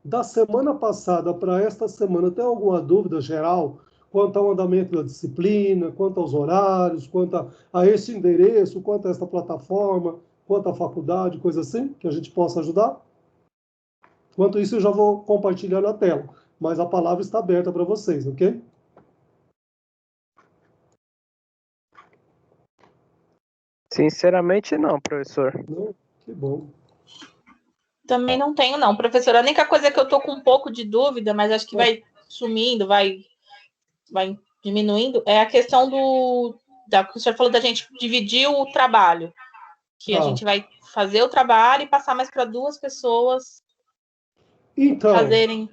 da semana passada para esta semana, tem alguma dúvida geral quanto ao andamento da disciplina, quanto aos horários, quanto a esse endereço, quanto a esta plataforma, quanto à faculdade, coisa assim, que a gente possa ajudar? Enquanto isso, eu já vou compartilhar na tela, mas a palavra está aberta para vocês, ok? Sinceramente, não, professor. Não? Que bom. Também não tenho, não, professora. A única coisa que eu tô com um pouco de dúvida, mas acho que vai sumindo, vai diminuindo, é a questão que o senhor falou da gente dividir o trabalho. Que a gente vai fazer o trabalho e passar mais para 2 pessoas fazerem.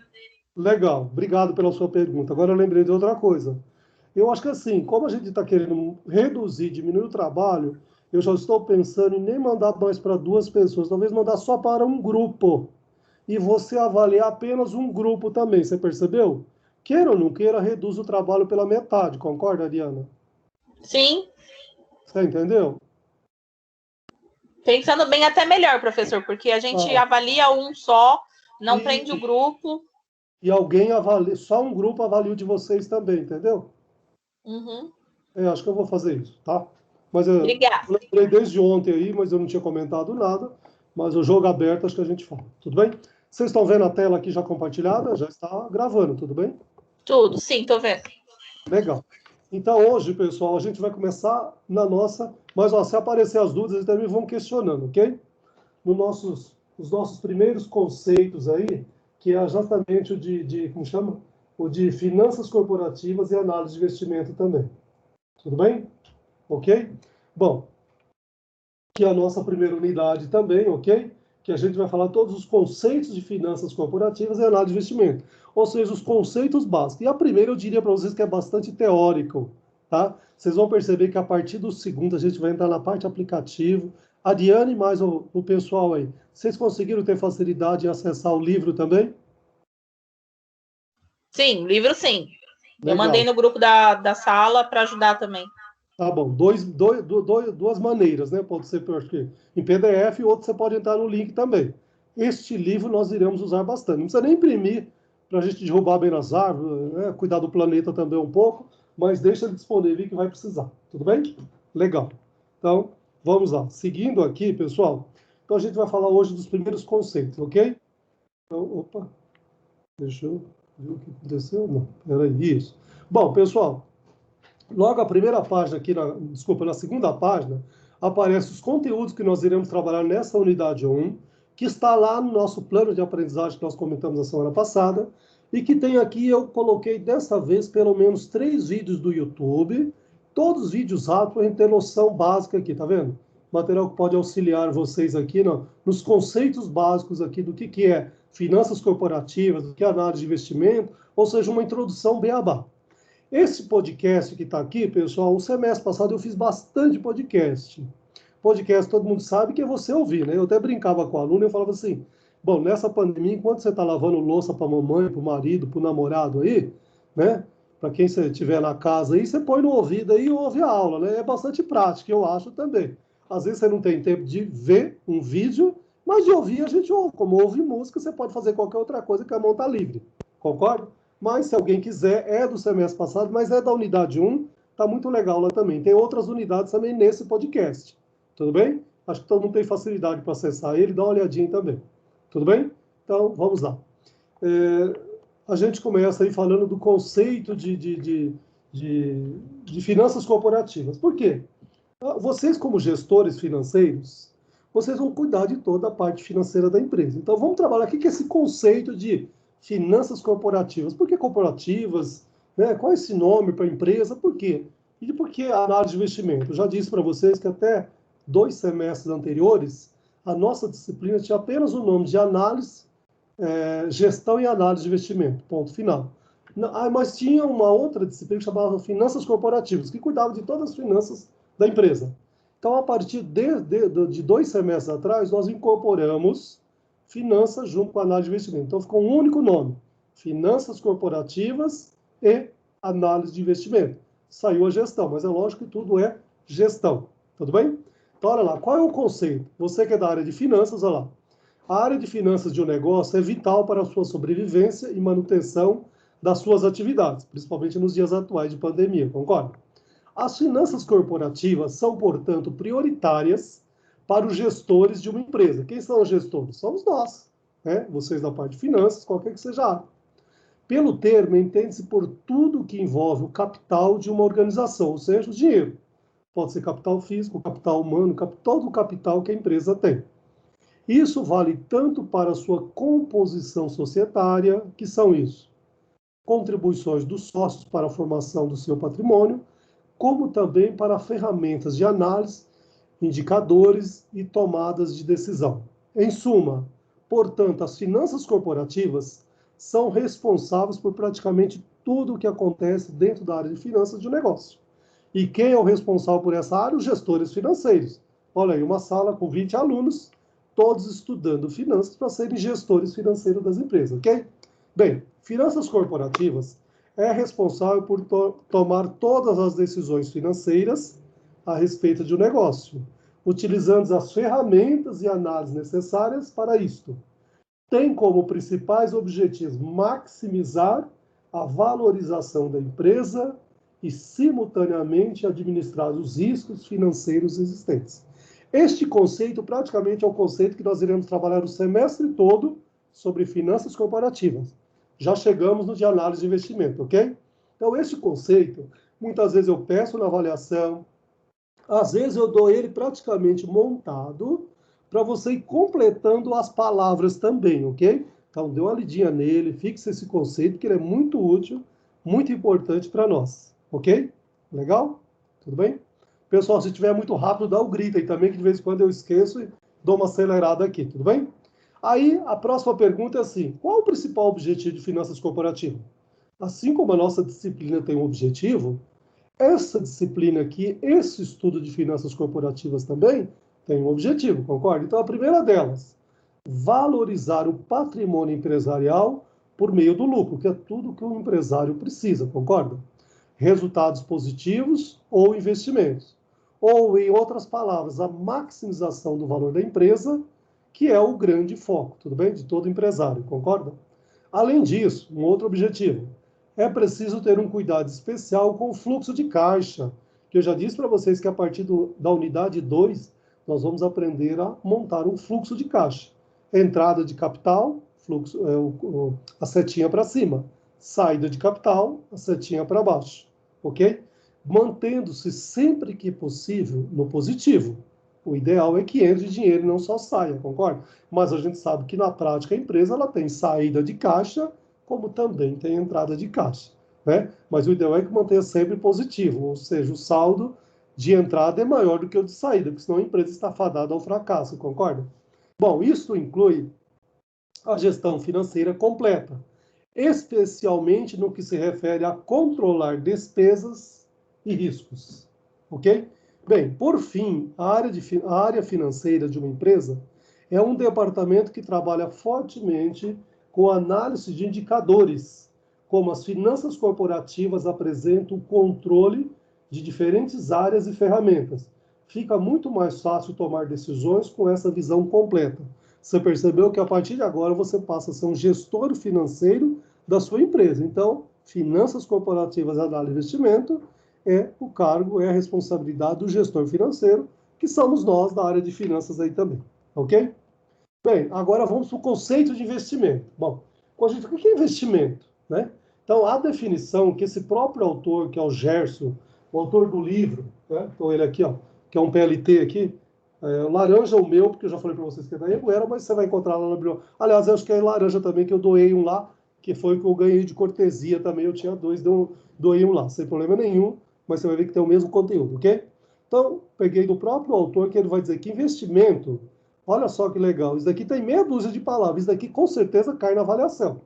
Legal, obrigado pela sua pergunta. Agora eu lembrei de outra coisa. Eu acho que assim, como a gente está querendo reduzir, diminuir o trabalho, eu já estou pensando em nem mandar mais para 2 pessoas, talvez mandar só para um grupo. E você avaliar apenas um grupo também, você percebeu? Queira ou não queira, reduz o trabalho pela metade, concorda, Ariana? Sim. Você entendeu? Pensando bem, até melhor, professor, porque a gente avalia um só, não prende o grupo. E alguém avalia, só um grupo avalia o de vocês também, entendeu? Uhum. Acho que eu vou fazer isso, tá? Mas eu lembrei desde ontem aí, mas eu não tinha comentado nada. Mas o jogo aberto, acho que a gente fala. Tudo bem? Vocês estão vendo a tela aqui já compartilhada? Já está gravando, tudo bem? Tudo, sim, estou vendo. Legal. Então, hoje, pessoal, a gente vai começar na nossa... Mas, se aparecer as dúvidas, também vão questionando, ok? Os nossos primeiros conceitos aí, que é exatamente como chama? O de finanças corporativas e análise de investimento também. Tudo bem? Ok? Bom, que é a nossa primeira unidade também, ok? Que a gente vai falar todos os conceitos de finanças corporativas e análise de investimento. Ou seja, os conceitos básicos. E a primeira eu diria para vocês que é bastante teórico, tá? Vocês vão perceber que a partir do segundo a gente vai entrar na parte aplicativo. A Diane e mais o pessoal aí, vocês conseguiram ter facilidade em acessar o livro também? Sim, livro sim. Legal. Eu mandei no grupo da sala para ajudar também. Tá bom, duas maneiras, né? Pode ser, acho que em PDF e outro você pode entrar no link também. Este livro nós iremos usar bastante. Não precisa nem imprimir para a gente derrubar bem nas árvores, né? Cuidar do planeta também um pouco, mas deixa ele disponível que vai precisar. Tudo bem? Legal. Então, vamos lá. Seguindo aqui, pessoal, então a gente vai falar hoje dos primeiros conceitos, ok? Então, opa, deixa eu ver o que aconteceu. Não, peraí, isso. Bom, pessoal, logo a primeira página aqui, na segunda página, aparecem os conteúdos que nós iremos trabalhar nessa unidade 1, que está lá no nosso plano de aprendizagem que nós comentamos na semana passada, e que tem aqui, eu coloquei dessa vez pelo menos 3 vídeos do YouTube, todos vídeos rápidos para a gente ter noção básica aqui, tá vendo? Material que pode auxiliar vocês aqui nos conceitos básicos aqui do que é finanças corporativas, do que é análise de investimento, ou seja, uma introdução beabá. Esse podcast que está aqui, pessoal, o semestre passado eu fiz bastante podcast. Podcast, todo mundo sabe que é você ouvir, né? Eu até brincava com o aluno e eu falava assim, bom, nessa pandemia, enquanto você está lavando louça para a mamãe, para o marido, para o namorado aí, né? Para quem você estiver na casa aí, você põe no ouvido aí e ouve a aula, né? É bastante prático, eu acho também. Às vezes você não tem tempo de ver um vídeo, mas de ouvir a gente ouve. Como ouve música, você pode fazer qualquer outra coisa que a mão está livre. Concorda? Mas, se alguém quiser, é do semestre passado, mas é da unidade 1, tá muito legal lá também. Tem outras unidades também nesse podcast. Tudo bem? Acho que todo mundo tem facilidade para acessar ele, dá uma olhadinha também. Tudo bem? Então, vamos lá. A gente começa aí falando do conceito de finanças corporativas. Por quê? Vocês, como gestores financeiros, vocês vão cuidar de toda a parte financeira da empresa. Então, vamos trabalhar aqui com esse conceito de finanças corporativas. Por que corporativas? Né? Qual é esse nome para a empresa? Por quê? E por que a análise de investimento? Eu já disse para vocês que até 2 semestres anteriores, a nossa disciplina tinha apenas o nome de análise, gestão e análise de investimento. Ponto final. Mas tinha uma outra disciplina que chamava finanças corporativas, que cuidava de todas as finanças da empresa. Então, a partir de 2 semestres atrás, nós incorporamos finanças junto com a análise de investimento. Então, ficou um único nome, finanças corporativas e análise de investimento. Saiu a gestão, mas é lógico que tudo é gestão. Tudo bem? Então, olha lá, qual é o conceito? Você que é da área de finanças, olha lá. A área de finanças de um negócio é vital para a sua sobrevivência e manutenção das suas atividades, principalmente nos dias atuais de pandemia, concorda? As finanças corporativas são, portanto, prioritárias para os gestores de uma empresa. Quem são os gestores? Somos nós, né? Vocês da parte de finanças, qualquer que seja a área. Pelo termo, entende-se por tudo que envolve o capital de uma organização, ou seja, o dinheiro. Pode ser capital físico, capital humano, todo o capital que a empresa tem. Isso vale tanto para a sua composição societária, que são isso, contribuições dos sócios para a formação do seu patrimônio, como também para ferramentas de análise, indicadores e tomadas de decisão. Em suma, portanto, as finanças corporativas são responsáveis por praticamente tudo o que acontece dentro da área de finanças de um negócio. E quem é o responsável por essa área? Os gestores financeiros. Olha aí, uma sala com 20 alunos, todos estudando finanças para serem gestores financeiros das empresas, ok? Bem, finanças corporativas é responsável por tomar todas as decisões financeiras a respeito de um negócio, utilizando as ferramentas e análises necessárias para isto. Tem como principais objetivos maximizar a valorização da empresa e, simultaneamente, administrar os riscos financeiros existentes. Este conceito praticamente é o conceito que nós iremos trabalhar o semestre todo sobre finanças corporativas. Já chegamos no de análise de investimento, ok? Então, este conceito, muitas vezes eu peço na avaliação, às vezes eu dou ele praticamente montado para você ir completando as palavras também, ok? Então, dê uma lidinha nele, fixe esse conceito, que ele é muito útil, muito importante para nós, ok? Legal? Tudo bem? Pessoal, se estiver muito rápido, dá o grito aí também, que de vez em quando eu esqueço e dou uma acelerada aqui, tudo bem? Aí, a próxima pergunta é assim, qual o principal objetivo de finanças corporativas? Assim como a nossa disciplina tem um objetivo, essa disciplina aqui, esse estudo de finanças corporativas também, tem um objetivo, concorda? Então, a primeira delas, valorizar o patrimônio empresarial por meio do lucro, que é tudo que um empresário precisa, concorda? Resultados positivos ou investimentos. Ou, em outras palavras, a maximização do valor da empresa, que é o grande foco, tudo bem? De todo empresário, concorda? Além disso, um outro objetivo, é preciso ter um cuidado especial com o fluxo de caixa, que eu já disse para vocês que a partir da unidade 2, nós vamos aprender a montar um fluxo de caixa. Entrada de capital, fluxo, a setinha para cima. Saída de capital, a setinha para baixo. Ok? Mantendo-se sempre que possível no positivo. O ideal é que entre dinheiro e não só saia, concorda? Mas a gente sabe que na prática a empresa ela tem saída de caixa, como também tem entrada de caixa, né? Mas o ideal é que mantenha sempre positivo, ou seja, o saldo de entrada é maior do que o de saída, porque senão a empresa está fadada ao fracasso, concorda? Bom, isso inclui a gestão financeira completa, especialmente no que se refere a controlar despesas e riscos, ok? Bem, por fim, a área financeira de uma empresa é um departamento que trabalha fortemente com análise de indicadores, como as finanças corporativas apresentam o controle de diferentes áreas e ferramentas. Fica muito mais fácil tomar decisões com essa visão completa. Você percebeu que a partir de agora você passa a ser um gestor financeiro da sua empresa. Então, finanças corporativas e análise de investimento é o cargo, é a responsabilidade do gestor financeiro, que somos nós da área de finanças aí também, ok? Bem, agora vamos para o conceito de investimento. Bom, o que é investimento, né? Então, a definição que esse próprio autor, que é o Gerson, o autor do livro, né? Então, ele aqui, ó, que é um PLT aqui, laranja o meu, porque eu já falei para vocês que é da Anhanguera, mas você vai encontrar lá na biblioteca. Aliás, eu acho que é laranja também, que eu doei um lá, que foi o que eu ganhei de cortesia também, eu tinha dois, doei um lá, sem problema nenhum, mas você vai ver que tem o mesmo conteúdo, ok? Então, peguei do próprio autor, que ele vai dizer que investimento, olha só que legal, isso daqui tem meia dúzia de palavras, isso daqui com certeza cai na avaliação.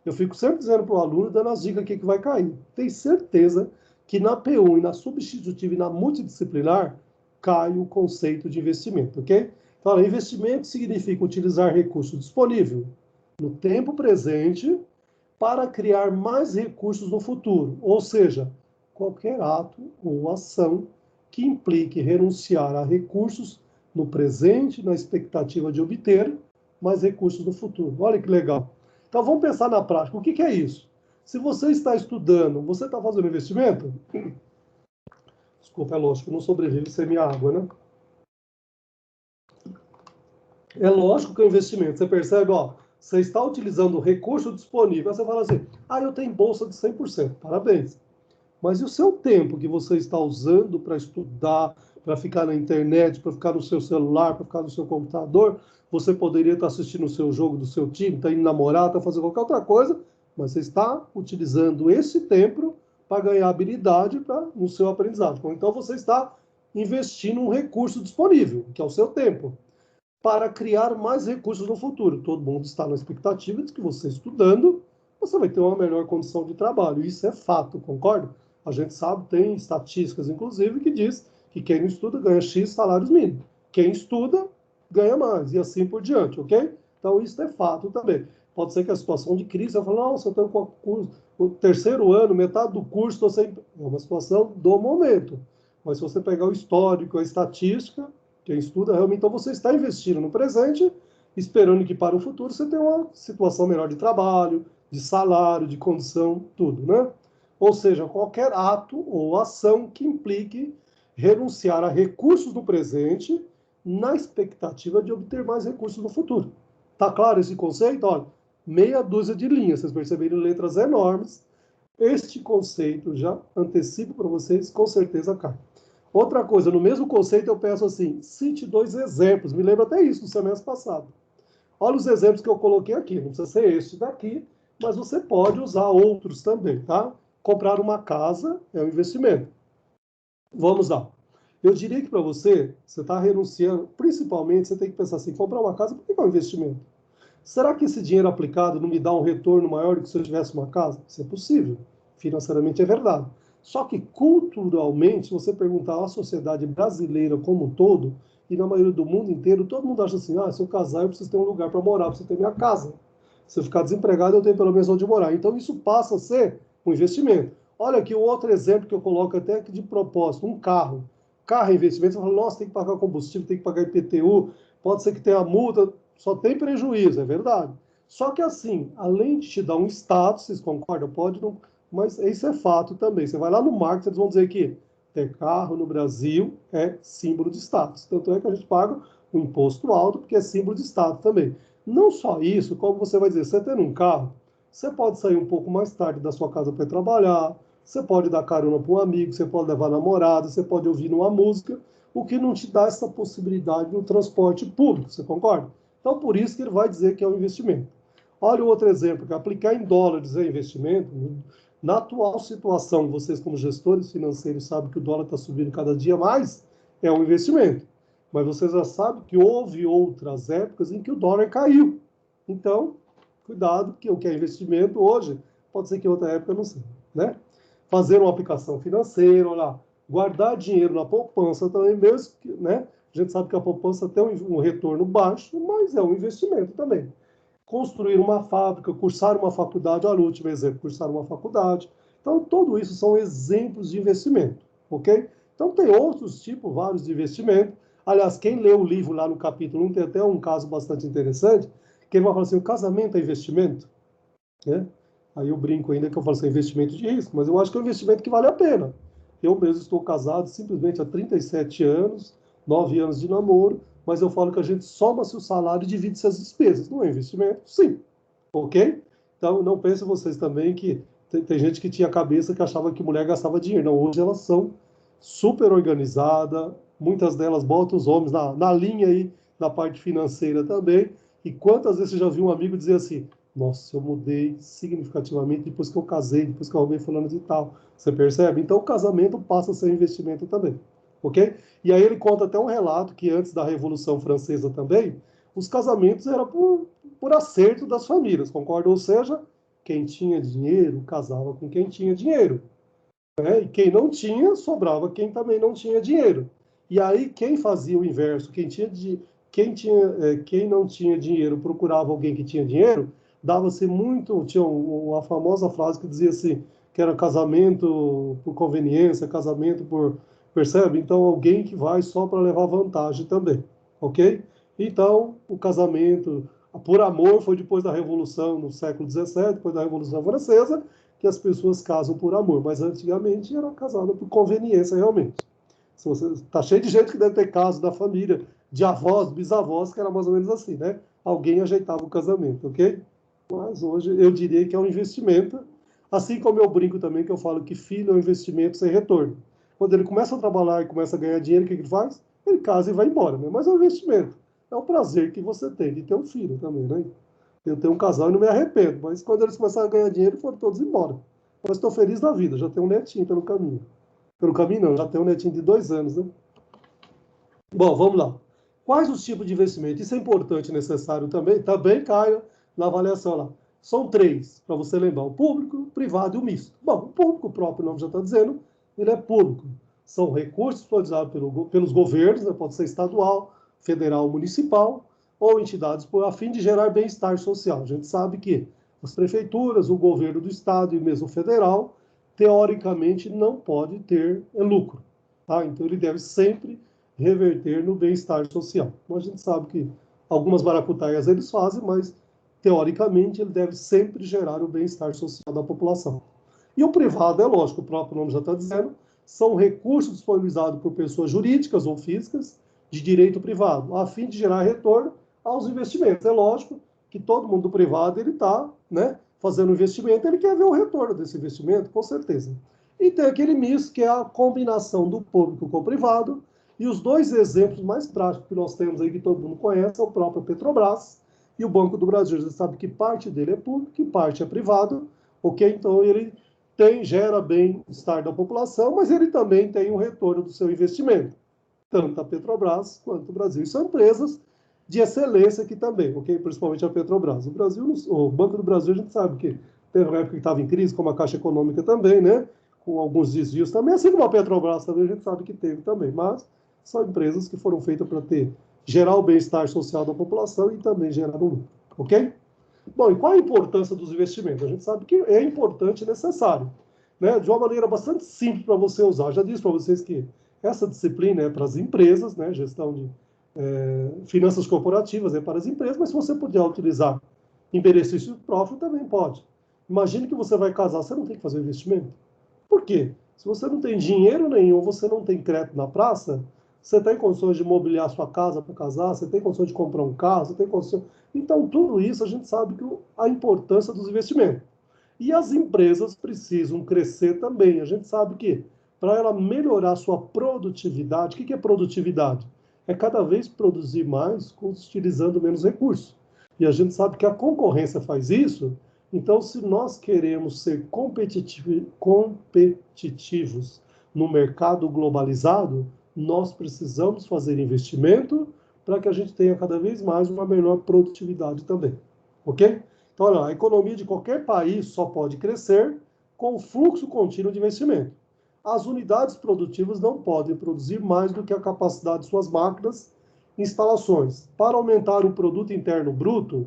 Eu fico sempre dizendo para o aluno, dando as dicas aqui que vai cair. Tem certeza que na P1 e na substitutiva e na multidisciplinar, cai o conceito de investimento, ok? Então, investimento significa utilizar recurso disponível no tempo presente para criar mais recursos no futuro, ou seja, qualquer ato ou ação que implique renunciar a recursos no presente na expectativa de obter mais recursos no futuro. Olha que legal. Então, vamos pensar na prática. O que é isso? Se você está estudando, você está fazendo investimento? Desculpa, é lógico, não sobrevive sem minha água, né? É lógico que é um investimento. Você percebe, ó, você está utilizando o recurso disponível. Aí você fala assim, eu tenho bolsa de 100%. Parabéns. Mas e o seu tempo que você está usando para estudar, para ficar na internet, para ficar no seu celular, para ficar no seu computador? Você poderia estar assistindo o seu jogo do seu time, está indo namorar, está fazendo qualquer outra coisa, mas você está utilizando esse tempo para ganhar habilidade no seu aprendizado. Então, você está investindo um recurso disponível, que é o seu tempo, para criar mais recursos no futuro. Todo mundo está na expectativa de que você estudando, você vai ter uma melhor condição de trabalho. Isso é fato, concorda? A gente sabe, tem estatísticas, inclusive, que diz que quem não estuda ganha X salários mínimos. Quem estuda ganha mais, e assim por diante, ok? Então, isso é fato também. Pode ser que a situação de crise, eu falo, nossa, eu tenho o terceiro ano, metade do curso, estou sem... É uma situação do momento. Mas se você pegar o histórico, a estatística, quem estuda realmente, então você está investindo no presente, esperando que para o futuro você tenha uma situação melhor de trabalho, de salário, de condição, tudo, né? Ou seja, qualquer ato ou ação que implique renunciar a recursos no presente na expectativa de obter mais recursos no futuro. Tá claro esse conceito? Olha, meia dúzia de linhas, vocês perceberam, letras enormes. Este conceito já antecipo para vocês, com certeza cai. Outra coisa, no mesmo conceito eu peço assim, cite 2 exemplos, me lembro até isso do semestre passado. Olha os exemplos que eu coloquei aqui, não precisa ser este daqui, mas você pode usar outros também, tá? Comprar uma casa é um investimento. Vamos lá. Eu diria que para você está renunciando, principalmente você tem que pensar assim, comprar uma casa, por que é um investimento? Será que esse dinheiro aplicado não me dá um retorno maior do que se eu tivesse uma casa? Isso é possível, financeiramente é verdade. Só que culturalmente, se você perguntar à sociedade brasileira como um todo, e na maioria do mundo inteiro, todo mundo acha assim, se eu casar eu preciso ter um lugar para morar, preciso ter minha casa. Se eu ficar desempregado, eu tenho pelo menos onde morar. Então isso passa a ser um investimento. Olha aqui um outro exemplo que eu coloco até aqui de propósito, um carro. Carro é investimento, você fala, nossa, tem que pagar combustível, tem que pagar IPTU, pode ser que tenha multa, só tem prejuízo, é verdade. Só que assim, além de te dar um status, vocês concordam? Pode não, mas isso é fato também. Você vai lá no marketing, eles vão dizer que ter carro no Brasil é símbolo de status. Tanto é que a gente paga um imposto alto, porque é símbolo de status também. Não só isso, como você vai dizer, você tendo um carro, você pode sair um pouco mais tarde da sua casa para ir trabalhar, você pode dar carona para um amigo, você pode levar namorada, você pode ouvir uma música, o que não te dá essa possibilidade no transporte público, você concorda? Então, por isso que ele vai dizer que é um investimento. Olha o outro exemplo, que aplicar em dólares é investimento. Na atual situação, vocês como gestores financeiros sabem que o dólar está subindo cada dia mais, é um investimento. Mas vocês já sabem que houve outras épocas em que o dólar caiu. Então, cuidado, que o que é investimento hoje, pode ser que em outra época não seja, né? Fazer uma aplicação financeira, olha lá, guardar dinheiro na poupança também, mesmo que, né? A gente sabe que a poupança tem um retorno baixo, mas é um investimento também. Construir uma fábrica, cursar uma faculdade, olha o último exemplo, cursar uma faculdade. Então, tudo isso são exemplos de investimento, ok? Então, tem outros tipos, vários de investimento. Aliás, quem lê o livro lá no capítulo 1 tem até um caso bastante interessante, que ele vai falar assim, o casamento é investimento? Né? Aí eu brinco ainda que eu falo assim, investimento de risco, mas eu acho que é um investimento que vale a pena. Eu mesmo estou casado simplesmente há 37 anos, 9 anos de namoro, mas eu falo que a gente soma-se o salário e divide-se as despesas. Não é investimento? Sim. Ok? Então, não pensem vocês também que tem gente que tinha cabeça que achava que mulher gastava dinheiro. Não, hoje elas são super organizadas, muitas delas botam os homens na linha aí, na parte financeira também. E quantas vezes você já viu um amigo dizer assim, nossa, eu mudei significativamente depois que eu casei, depois que eu arrumei fulano de tal. Você percebe? Então, o casamento passa a ser investimento também. Ok? E aí ele conta até um relato que antes da Revolução Francesa também, os casamentos eram por acerto das famílias, concorda? Ou seja, quem tinha dinheiro casava com quem tinha dinheiro. Né? E quem não tinha, sobrava quem também não tinha dinheiro. E aí quem fazia o inverso, quem não tinha dinheiro procurava alguém que tinha dinheiro, dava-se muito, tinha uma famosa frase que dizia assim, que era casamento por conveniência, casamento por, percebe? Então alguém que vai só para levar vantagem também, ok? Então o casamento, Por amor foi depois da Revolução, no século XVII, depois da Revolução Francesa, que as pessoas casam por amor. Mas antigamente era casada por conveniência, realmente. Se você, tá cheio de gente que deve ter caso da família, de avós, bisavós, que era mais ou menos assim, né? Alguém ajeitava o casamento, ok? Mas hoje eu diria que é um investimento. Assim como eu brinco também, que eu falo que filho é um investimento sem retorno. Quando ele começa a trabalhar e começa a ganhar dinheiro, o que ele faz? Ele casa e vai embora, né? Mas é um investimento. É um prazer que você tem de ter um filho também, né? Eu tenho um casal e não me arrependo, mas quando eles começaram a ganhar dinheiro, foram todos embora. Mas estou feliz da vida, já tenho um netinho pelo caminho. Pelo caminho não, já tenho um netinho de 2 anos, né? Bom, vamos lá. Quais os tipos de investimento? Isso é importante e necessário também. Também cai na avaliação lá. São 3, para você lembrar. O público, o privado e o misto. Bom, o público, o próprio nome já está dizendo, ele é público. São recursos utilizados pelos governos, né? Pode ser estadual, federal, municipal, ou entidades a fim de gerar bem-estar social. A gente sabe que as prefeituras, o governo do estado e mesmo o federal, teoricamente, não pode ter lucro. Tá? Então, ele deve sempre reverter no bem-estar social. Então, a gente sabe que algumas maracutaias eles fazem, mas, teoricamente, ele deve sempre gerar o bem-estar social da população. E o privado, é lógico, o próprio nome já está dizendo, são recursos disponibilizados por pessoas jurídicas ou físicas de direito privado, a fim de gerar retorno aos investimentos. É lógico que todo mundo do privado ele está, né, fazendo investimento, ele quer ver o retorno desse investimento, com certeza. E tem aquele misto que é a combinação do público com o privado, e os 2 exemplos mais práticos que nós temos aí, que todo mundo conhece, é o próprio Petrobras e o Banco do Brasil. Você sabe que parte dele é público e parte é privado, ok? Então, ele gera bem-estar da população, mas ele também tem um retorno do seu investimento, tanto a Petrobras quanto o Brasil. E são empresas de excelência aqui também, ok? Principalmente a Petrobras. O Banco do Brasil, a gente sabe que teve uma época que estava em crise, como a Caixa Econômica também, né? Com alguns desvios também, assim como a Petrobras também, a gente sabe que teve também, mas são empresas que foram feitas para gerar o bem-estar social da população e também gerar um lucro, ok? Bom, e qual a importância dos investimentos? A gente sabe que é importante e necessário, né? De uma maneira bastante simples para você usar. Já disse para vocês que essa disciplina é para as empresas, né? Gestão de finanças corporativas é para as empresas, mas se você puder utilizar em benefício próprio, também pode. Imagine que você vai casar, você não tem que fazer investimento. Por quê? Se você não tem dinheiro nenhum, você não tem crédito na praça, você tem condições de mobiliar sua casa para casar, você tem condições de comprar um carro, você tem condições... Então, tudo isso a gente sabe que a importância dos investimentos. E as empresas precisam crescer também. A gente sabe que para ela melhorar sua produtividade, o que é produtividade? É cada vez produzir mais utilizando menos recursos. E a gente sabe que a concorrência faz isso. Então, se nós queremos ser competitivos no mercado globalizado, nós precisamos fazer investimento para que a gente tenha cada vez mais uma melhor produtividade também. Ok? Então, olha, a economia de qualquer país só pode crescer com o fluxo contínuo de investimento. As unidades produtivas não podem produzir mais do que a capacidade de suas máquinas e instalações. Para aumentar o produto interno bruto,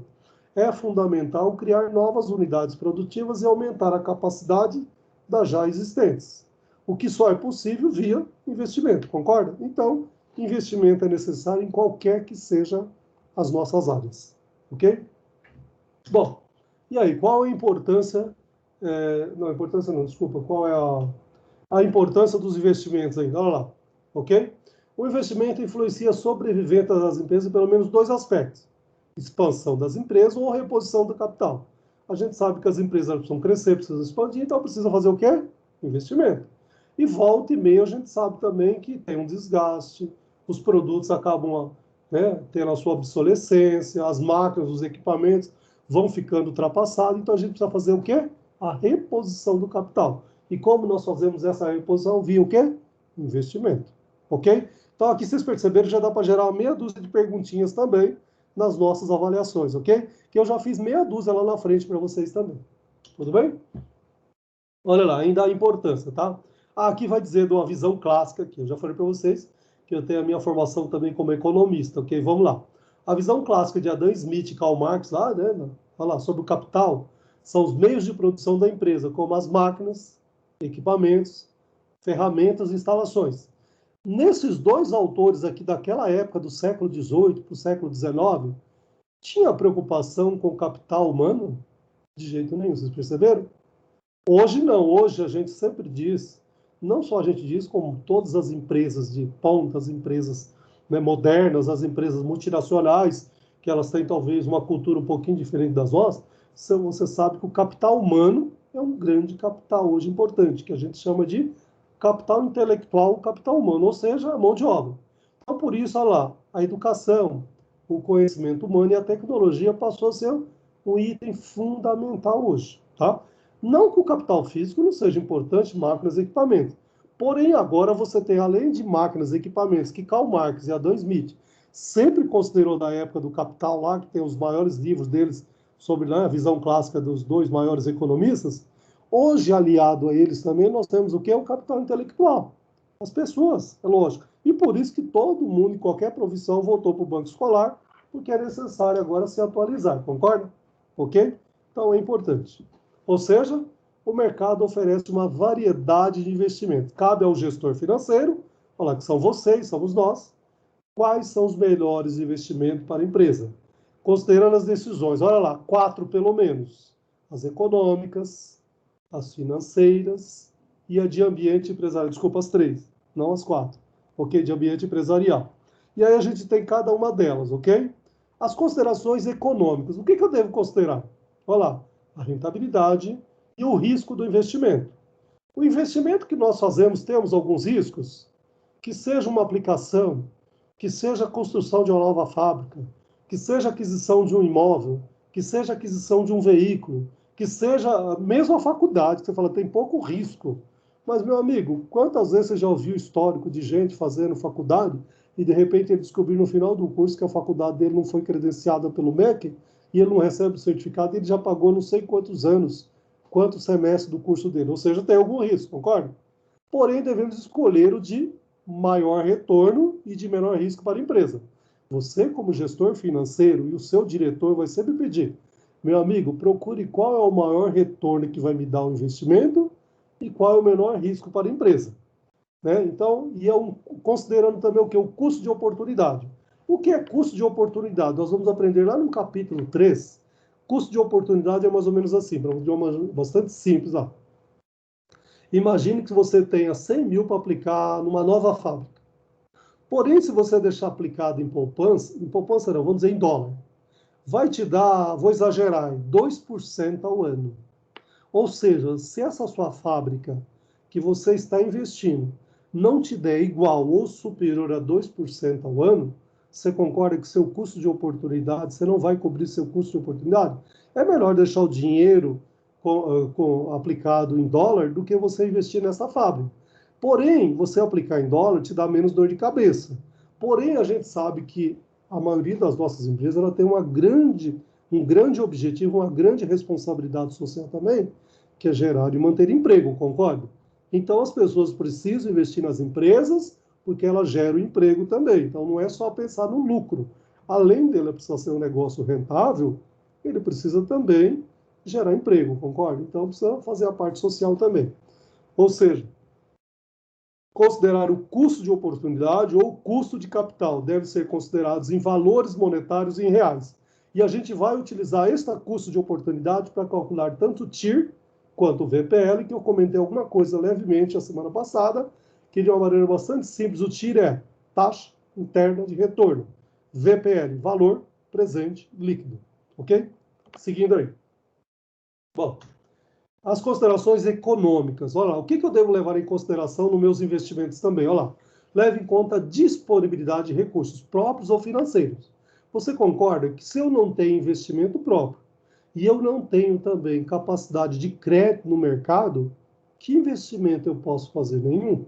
é fundamental criar novas unidades produtivas e aumentar a capacidade das já existentes, o que só é possível via investimento, concorda? Então, investimento é necessário em qualquer que seja as nossas áreas, ok? Bom, e aí, qual a importância, não, importância não, desculpa, qual é a importância dos investimentos ainda? Olha lá, ok? O investimento influencia a sobrevivência das empresas em pelo menos 2 aspectos: expansão das empresas ou reposição do capital. A gente sabe que as empresas precisam crescer, precisam expandir, então precisa fazer o quê? Investimento. E volta e meia a gente sabe também que tem um desgaste, os produtos acabam, né, tendo a sua obsolescência, as máquinas, os equipamentos vão ficando ultrapassados, então a gente precisa fazer o quê? A reposição do capital. E como nós fazemos essa reposição? Via o quê? Investimento. Ok? Então aqui vocês perceberam, já dá para gerar uma meia dúzia de perguntinhas também nas nossas avaliações, ok? Que eu já fiz meia dúzia lá na frente para vocês também. Tudo bem? Olha lá, ainda a importância, tá? Aqui vai dizer de uma visão clássica, que eu já falei para vocês, que eu tenho a minha formação também como economista, ok? Vamos lá. A visão clássica de Adam Smith e Karl Marx, lá, né? Fala sobre o capital, são os meios de produção da empresa, como as máquinas, equipamentos, ferramentas e instalações. Nesses 2 autores aqui daquela época, do século XVIII para o século XIX, tinha preocupação com o capital humano? De jeito nenhum, vocês perceberam? Hoje não, hoje a gente sempre diz, não só a gente diz, como todas as empresas de ponta, as empresas, né, modernas, as empresas multinacionais, que elas têm talvez uma cultura um pouquinho diferente das nossas, você sabe que o capital humano é um grande capital hoje importante, que a gente chama de capital intelectual, capital humano, ou seja, a mão de obra. Então, por isso, olha lá, a educação, o conhecimento humano e a tecnologia passou a ser um item fundamental hoje, tá? Não que o capital físico não seja importante, máquinas e equipamentos. Porém, agora você tem, além de máquinas e equipamentos, que Karl Marx e Adam Smith sempre considerou da época do Capital lá, que tem os maiores livros deles sobre, né, a visão clássica dos dois maiores economistas, hoje, aliado a eles também, nós temos o que é o capital intelectual. As pessoas, é lógico. E por isso que todo mundo, em qualquer profissão, voltou para o banco escolar, porque é necessário agora se atualizar, concorda? Ok? Então, é importante. Ou seja, o mercado oferece uma variedade de investimentos. Cabe ao gestor financeiro, falar que são vocês, somos nós, quais são os melhores investimentos para a empresa. Considerando as decisões, olha lá, 4 pelo menos: as econômicas, as financeiras e a de ambiente empresarial. Desculpa, as 3, não as 4. Ok? De ambiente empresarial. E aí a gente tem cada uma delas, ok? As considerações econômicas. O que eu devo considerar? Olha lá, a rentabilidade e o risco do investimento. O investimento que nós fazemos, temos alguns riscos, que seja uma aplicação, que seja a construção de uma nova fábrica, que seja a aquisição de um imóvel, que seja a aquisição de um veículo, que seja mesmo a faculdade, que você fala, tem pouco risco. Mas, meu amigo, quantas vezes você já ouviu histórico de gente fazendo faculdade e, de repente, ele descobriu no final do curso que a faculdade dele não foi credenciada pelo MEC e ele não recebe o certificado e ele já pagou não sei quantos anos, quantos semestres do curso dele. Ou seja, tem algum risco, concorda? Porém, devemos escolher o de maior retorno e de menor risco para a empresa. Você, como gestor financeiro, e o seu diretor vai sempre pedir, meu amigo, procure qual é o maior retorno que vai me dar o investimento e qual é o menor risco para a empresa. Né? Então, considerando também o que? O custo de oportunidade. O que é custo de oportunidade? Nós vamos aprender lá no capítulo 3. Custo de oportunidade é mais ou menos assim, para de uma bastante simples lá. Imagine que você tenha 100 mil para aplicar numa nova fábrica. Porém, se você deixar aplicado em poupança não, vamos dizer em dólar, vai te dar, vou exagerar, 2% ao ano. Ou seja, se essa sua fábrica que você está investindo não te der igual ou superior a 2% ao ano, você concorda que seu custo de oportunidade, você não vai cobrir seu custo de oportunidade? É melhor deixar o dinheiro aplicado em dólar do que você investir nessa fábrica. Porém, você aplicar em dólar te dá menos dor de cabeça. Porém, a gente sabe que a maioria das nossas empresas ela tem um grande objetivo, uma grande responsabilidade social também, que é gerar e manter emprego, concorda? Então, as pessoas precisam investir nas empresas, porque elas geram emprego também. Então, não é só pensar no lucro. Além dele precisar ser um negócio rentável, ele precisa também gerar emprego, concorda? Então, precisa fazer a parte social também. Ou seja, considerar o custo de oportunidade ou o custo de capital deve ser considerados em valores monetários e em reais. E a gente vai utilizar este custo de oportunidade para calcular tanto o TIR quanto o VPL, que eu comentei alguma coisa levemente a semana passada, que de uma maneira bastante simples, o TIR é taxa interna de retorno. VPL, valor presente líquido. Ok? Seguindo aí. Bom, as considerações econômicas. Olha lá, o que eu devo levar em consideração nos meus investimentos também? Olha lá, leve em conta a disponibilidade de recursos próprios ou financeiros. Você concorda que se eu não tenho investimento próprio e eu não tenho também capacidade de crédito no mercado, que investimento eu posso fazer? Nenhum.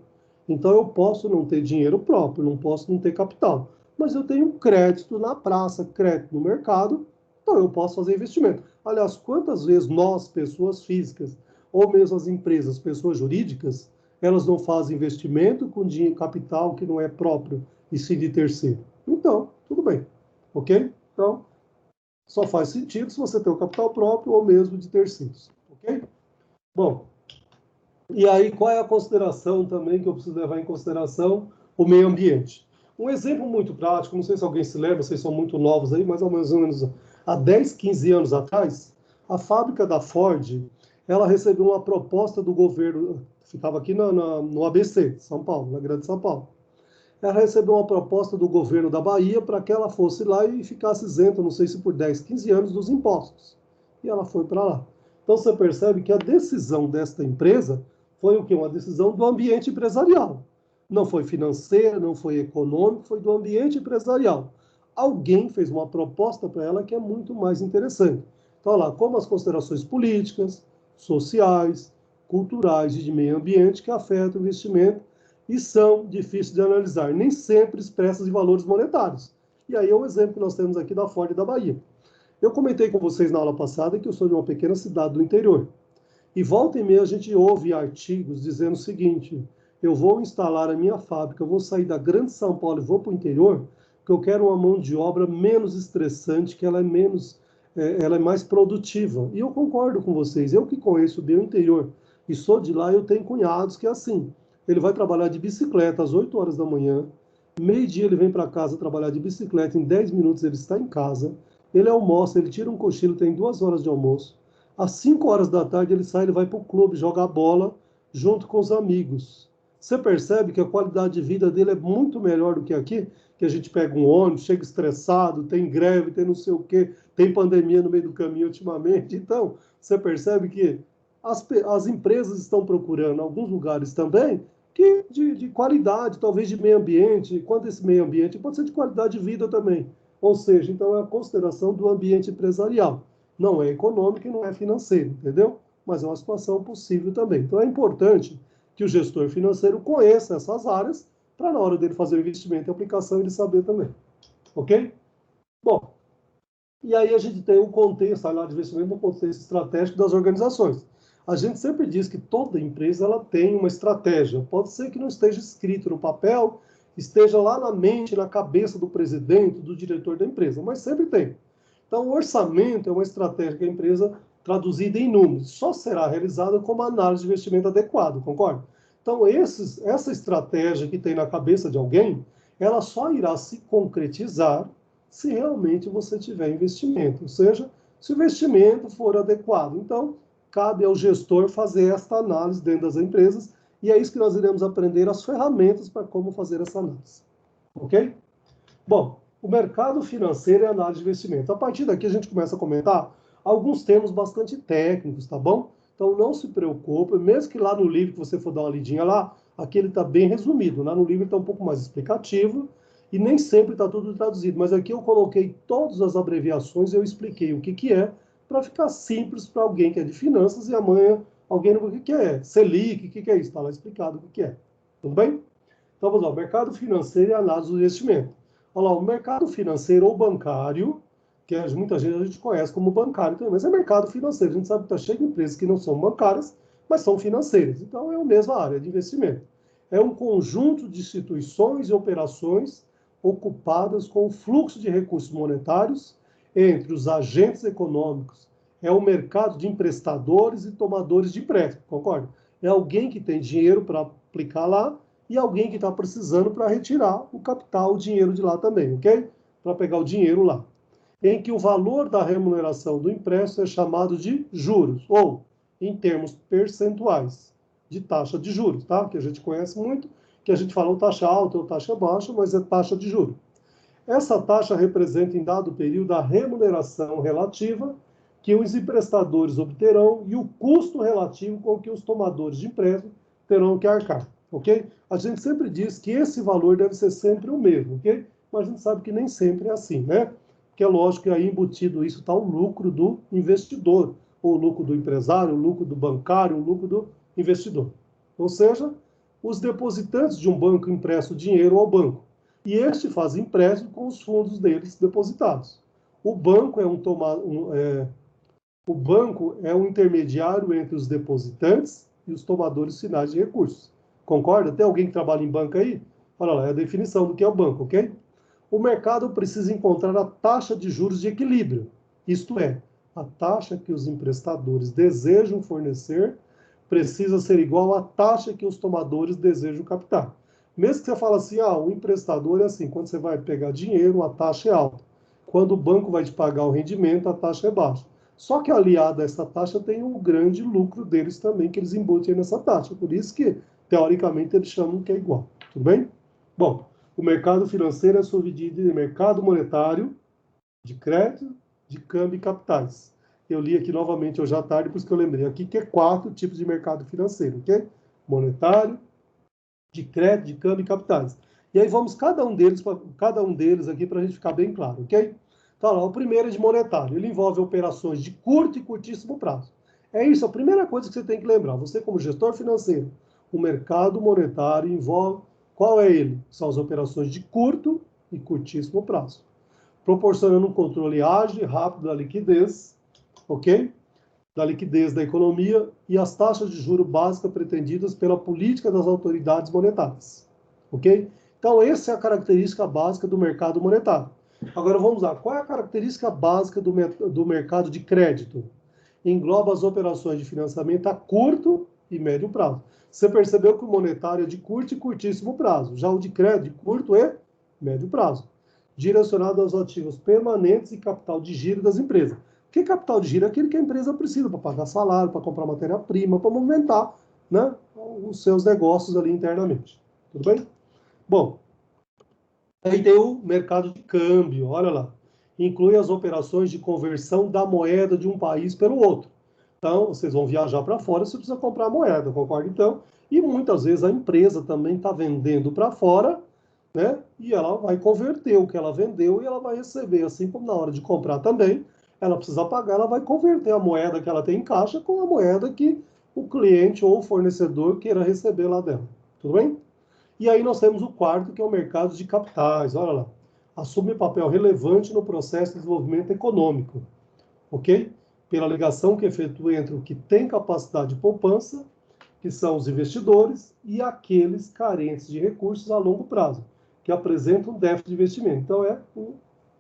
Então eu posso não ter dinheiro próprio, não posso não ter capital, mas eu tenho crédito na praça, crédito no mercado, então eu posso fazer investimento. Aliás, quantas vezes nós, pessoas físicas, ou mesmo as empresas, pessoas jurídicas, elas não fazem investimento com dinheiro capital que não é próprio e sim de terceiro? Então, tudo bem, ok? Então, só faz sentido se você tem o capital próprio ou mesmo de terceiros, ok? Bom, e aí qual é a consideração também que eu preciso levar em consideração? O meio ambiente. Um exemplo muito prático, não sei se alguém se lembra, vocês são muito novos aí, mas mais ou menos há 10, 15 anos atrás, a fábrica da Ford, ela recebeu uma proposta do governo, ficava aqui no ABC, São Paulo, na Grande São Paulo. Ela recebeu uma proposta do governo da Bahia para que ela fosse lá e ficasse isenta, não sei se por 10, 15 anos, dos impostos. E ela foi para lá. Então você percebe que a decisão desta empresa foi o quê? Uma decisão do ambiente empresarial. Não foi financeira, não foi econômica, foi do ambiente empresarial. Alguém fez uma proposta para ela que é muito mais interessante. Então, olha lá, como as considerações políticas, sociais, culturais e de meio ambiente que afetam o investimento e são difíceis de analisar, nem sempre expressas em valores monetários. E aí é o exemplo que nós temos aqui da Ford da Bahia. Eu comentei com vocês na aula passada que eu sou de uma pequena cidade do interior. E volta e meia a gente ouve artigos dizendo o seguinte: eu vou instalar a minha fábrica, eu vou sair da Grande São Paulo e vou para o interior, porque eu quero uma mão de obra menos estressante, que ela é mais produtiva. E eu concordo com vocês, eu que conheço bem o interior e sou de lá, eu tenho cunhados que é assim. Ele vai trabalhar de bicicleta às 8 horas da manhã, meio-dia ele vem para casa trabalhar de bicicleta, em 10 minutos ele está em casa, ele almoça, ele tira um cochilo, tem 2 horas de almoço. Às 5 horas da tarde ele sai, ele vai para o clube jogar bola junto com os amigos. Você percebe que a qualidade de vida dele é muito melhor do que aqui, que a gente pega um ônibus, chega estressado, tem greve, tem não sei o quê, tem pandemia no meio do caminho ultimamente. Então, você percebe que as empresas estão procurando, em alguns lugares também, que de qualidade, talvez de meio ambiente. Quando esse meio ambiente pode ser de qualidade de vida também. Ou seja, então é a consideração do ambiente empresarial. Não é econômica e não é financeira, entendeu? Mas é uma situação possível também. Então é importante que o gestor financeiro conheça essas áreas para na hora dele fazer o investimento e aplicação ele saber também. Ok? Bom, e aí a gente tem o contexto, a análise de investimento no contexto estratégico das organizações. A gente sempre diz que toda empresa ela tem uma estratégia. Pode ser que não esteja escrito no papel, esteja lá na mente, na cabeça do presidente, do diretor da empresa, mas sempre tem. Então, o orçamento é uma estratégia que a empresa, traduzida em números, só será realizada com uma análise de investimento adequada, concorda? Então, essa estratégia que tem na cabeça de alguém, ela só irá se concretizar se realmente você tiver investimento, ou seja, se o investimento for adequado. Então, cabe ao gestor fazer esta análise dentro das empresas, e é isso que nós iremos aprender, as ferramentas para como fazer essa análise. Ok? Bom, o mercado financeiro e a análise de investimento. A partir daqui a gente começa a comentar alguns termos bastante técnicos, tá bom? Então não se preocupe, mesmo que lá no livro que você for dar uma lidinha lá, aqui ele está bem resumido, lá no livro está um pouco mais explicativo e nem sempre está tudo traduzido, mas aqui eu coloquei todas as abreviações e eu expliquei o que é, para ficar simples para alguém que é de finanças e amanhã alguém não sabe o que é. Selic, o que é isso? Está lá explicado o que é. Tudo bem? Então vamos lá, mercado financeiro e análise do investimento. Olha lá, o mercado financeiro ou bancário, que muita gente a gente conhece como bancário também, mas é mercado financeiro. A gente sabe que está cheio de empresas que não são bancárias, mas são financeiras. Então é a mesma área de investimento. É um conjunto de instituições e operações ocupadas com o fluxo de recursos monetários entre os agentes econômicos. É o mercado de emprestadores e tomadores de empréstimo, concorda? É alguém que tem dinheiro para aplicar lá e alguém que está precisando para retirar o capital, o dinheiro de lá também, ok? Para pegar o dinheiro lá. Em que o valor da remuneração do empréstimo é chamado de juros, ou, em termos percentuais, de taxa de juros, tá? Que a gente conhece muito, que a gente fala ou taxa alta ou taxa baixa, mas é taxa de juros. Essa taxa representa, em dado período, a remuneração relativa que os emprestadores obterão e o custo relativo com que os tomadores de empréstimo terão que arcar, ok? A gente sempre diz que esse valor deve ser sempre o mesmo, ok? Mas a gente sabe que nem sempre é assim, né? Porque é lógico que aí embutido isso está o lucro do investidor, ou o lucro do empresário, o lucro do bancário, o lucro do investidor. Ou seja, os depositantes de um banco emprestam dinheiro ao banco e este faz empréstimo com os fundos deles depositados. O banco o banco é um intermediário entre os depositantes e os tomadores finais de recursos. Concorda? Tem alguém que trabalha em banco aí? Olha lá, é a definição do que é o banco, ok? O mercado precisa encontrar a taxa de juros de equilíbrio, isto é, a taxa que os emprestadores desejam fornecer precisa ser igual à taxa que os tomadores desejam captar. Mesmo que você fale assim, o emprestador é assim, quando você vai pegar dinheiro, a taxa é alta. Quando o banco vai te pagar o rendimento, a taxa é baixa. Só que aliado a essa taxa tem um grande lucro deles também, que eles embutem nessa taxa. Por isso que, teoricamente, eles chamam que é igual. Tudo bem? Bom, o mercado financeiro é subdividido em mercado monetário, de crédito, de câmbio e capitais. Eu li aqui novamente hoje à tarde, por isso que eu lembrei aqui que é 4 tipos de mercado financeiro, ok? Monetário, de crédito, de câmbio e capitais. E aí vamos cada um deles aqui para a gente ficar bem claro, ok? Então, lá, o primeiro é de monetário. Ele envolve operações de curto e curtíssimo prazo. É isso, a primeira coisa que você tem que lembrar. Você, como gestor financeiro, o mercado monetário envolve... Qual é ele? São as operações de curto e curtíssimo prazo, proporcionando um controle ágil e rápido da liquidez, ok? Da liquidez da economia e as taxas de juro básicas pretendidas pela política das autoridades monetárias, ok? Então, essa é a característica básica do mercado monetário. Agora, vamos lá. Qual é a característica básica do mercado de crédito? Engloba as operações de financiamento a curto e médio prazo. Você percebeu que o monetário é de curto e curtíssimo prazo. Já o de crédito, de curto e médio prazo, direcionado aos ativos permanentes e capital de giro das empresas. O que é capital de giro? É aquele que a empresa precisa para pagar salário, para comprar matéria-prima, para movimentar, né, os seus negócios ali internamente. Tudo bem? Bom, aí tem o mercado de câmbio, olha lá. Inclui as operações de conversão da moeda de um país pelo outro. Então, vocês vão viajar para fora, você precisa comprar moeda, concorda? Então, e muitas vezes a empresa também está vendendo para fora, né? E ela vai converter o que ela vendeu e ela vai receber, assim como na hora de comprar também, ela precisa pagar, ela vai converter a moeda que ela tem em caixa com a moeda que o cliente ou o fornecedor queira receber lá dela. Tudo bem? E aí nós temos o quarto, que é o mercado de capitais. Olha lá. Assume papel relevante no processo de desenvolvimento econômico, ok? Pela ligação que efetua entre o que tem capacidade de poupança, que são os investidores, e aqueles carentes de recursos a longo prazo, que apresentam um déficit de investimento. Então, é o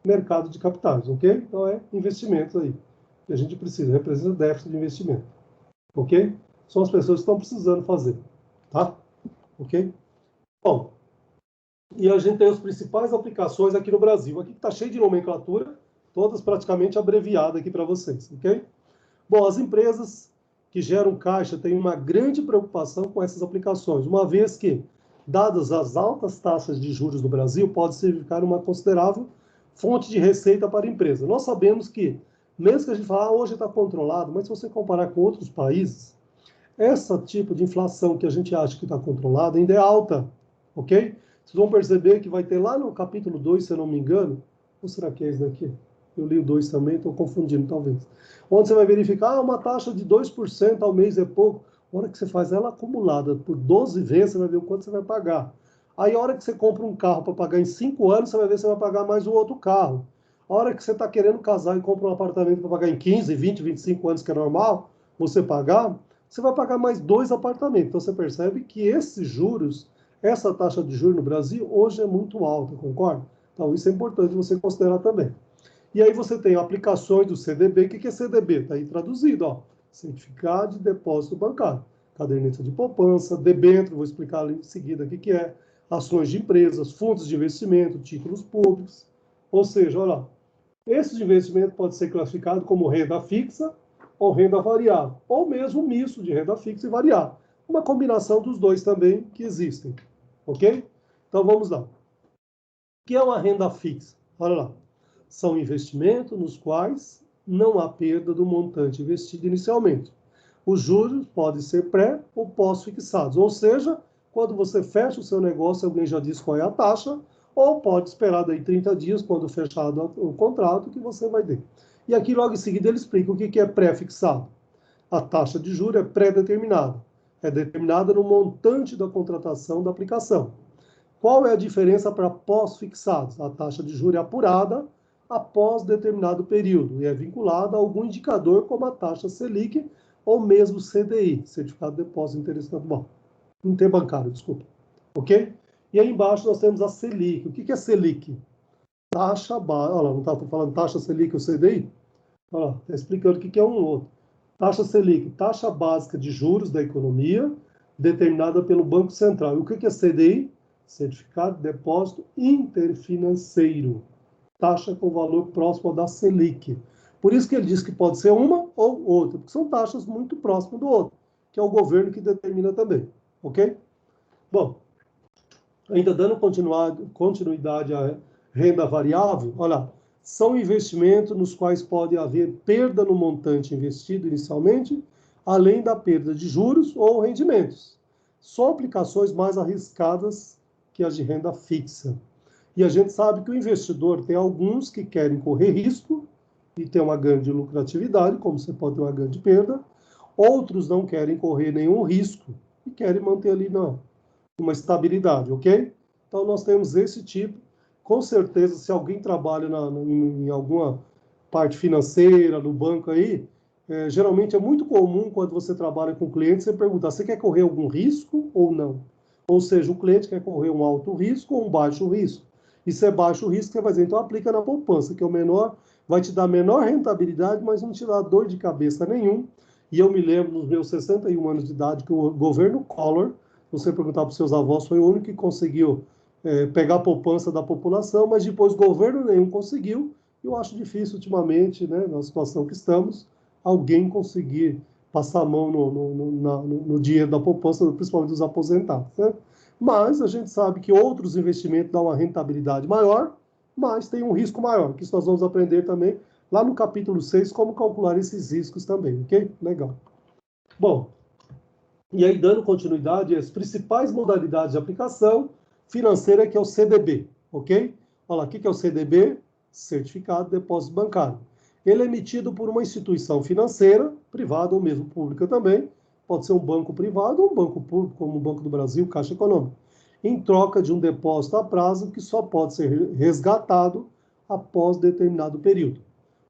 mercado de capitais, ok? Então, é investimentos aí, que a gente precisa, representa déficit de investimento, ok? São as pessoas que estão precisando fazer, tá? Ok? Bom, e a gente tem as principais aplicações aqui no Brasil. Aqui está cheio de nomenclatura, todas praticamente abreviadas aqui para vocês, ok? Bom, as empresas que geram caixa têm uma grande preocupação com essas aplicações, uma vez que, dadas as altas taxas de juros do Brasil, pode significar uma considerável fonte de receita para a empresa. Nós sabemos que, mesmo que a gente fale, hoje está controlado, mas se você comparar com outros países, esse tipo de inflação que a gente acha que está controlada ainda é alta, ok? Vocês vão perceber que vai ter lá no capítulo 2, se eu não me engano, ou será que é esse daqui? Eu li o 2 também, estou confundindo talvez. Onde você vai verificar, uma taxa de 2% ao mês é pouco. A hora que você faz ela acumulada por 12 vezes, você vai ver o quanto você vai pagar. Aí a hora que você compra um carro para pagar em 5 anos, você vai ver se você vai pagar mais um outro carro. A hora que você está querendo casar e compra um apartamento para pagar em 15, 20, 25 anos, que é normal você pagar, você vai pagar mais 2 apartamentos. Então você percebe que esses juros, essa taxa de juros no Brasil, hoje é muito alta, concorda? Então isso é importante você considerar também. E aí você tem aplicações do CDB. O que é CDB? Está aí traduzido, ó. Certificado de Depósito Bancário. Caderneta de poupança, debênture, vou explicar ali em seguida o que é. Ações de empresas, fundos de investimento, títulos públicos. Ou seja, olha lá, esse investimento pode ser classificado como renda fixa ou renda variável, ou mesmo misto de renda fixa e variável. Uma combinação dos dois também que existem, ok? Então vamos lá. O que é uma renda fixa? Olha lá. São investimentos nos quais não há perda do montante investido inicialmente. Os juros podem ser pré ou pós-fixados, ou seja, quando você fecha o seu negócio, alguém já diz qual é a taxa, ou pode esperar daí 30 dias, quando fechado o contrato, que você vai ter. E aqui logo em seguida ele explica o que é pré-fixado. A taxa de juros é pré-determinada. É determinada no montante da contratação da aplicação. Qual é a diferença para pós-fixados? A taxa de juros é apurada após determinado período e é vinculada a algum indicador como a taxa Selic ou mesmo CDI, Certificado de Depósito de Interesse Estadual. Interbancário, desculpa. Ok? E aí embaixo nós temos a Selic. O que é Selic? Taxa básica. Olha lá, não está falando taxa Selic ou CDI? Olha lá, está explicando o que é um ou outro. Taxa Selic, taxa básica de juros da economia, determinada pelo Banco Central. E o que é CDI? Certificado de depósito interfinanceiro. Taxa com valor próximo da Selic. Por isso que ele diz que pode ser uma ou outra, porque são taxas muito próximas do outro, que é o governo que determina também, ok? Bom, ainda dando continuidade à renda variável, olha, são investimentos nos quais pode haver perda no montante investido inicialmente, além da perda de juros ou rendimentos. São aplicações mais arriscadas que as de renda fixa. E a gente sabe que o investidor tem alguns que querem correr risco e ter uma grande lucratividade, como você pode ter uma grande perda. Outros não querem correr nenhum risco e querem manter ali uma estabilidade, ok? Então, nós temos esse tipo. Com certeza, se alguém trabalha em alguma parte financeira, no banco aí, geralmente é muito comum, quando você trabalha com cliente, você perguntar, você quer correr algum risco ou não? Ou seja, o cliente quer correr um alto risco ou um baixo risco. E se é baixo risco, você vai dizer, então aplica na poupança, que é o menor, vai te dar menor rentabilidade, mas não te dá dor de cabeça nenhum. E eu me lembro, nos meus 61 anos de idade, que o governo Collor, se você perguntar para os seus avós, foi o único que conseguiu pegar a poupança da população, mas depois governo nenhum conseguiu. Eu acho difícil, ultimamente, né, na situação que estamos, alguém conseguir passar a mão no dinheiro da poupança, principalmente dos aposentados, né? Mas a gente sabe que outros investimentos dão uma rentabilidade maior, mas tem um risco maior, que isso nós vamos aprender também lá no capítulo 6, como calcular esses riscos também, ok? Legal. Bom, e aí dando continuidade, as principais modalidades de aplicação financeira, que é o CDB, ok? Olha lá, o que é o CDB? Certificado de Depósito Bancário. Ele é emitido por uma instituição financeira, privada ou mesmo pública também, pode ser um banco privado ou um banco público, como o Banco do Brasil, Caixa Econômica, em troca de um depósito a prazo que só pode ser resgatado após determinado período.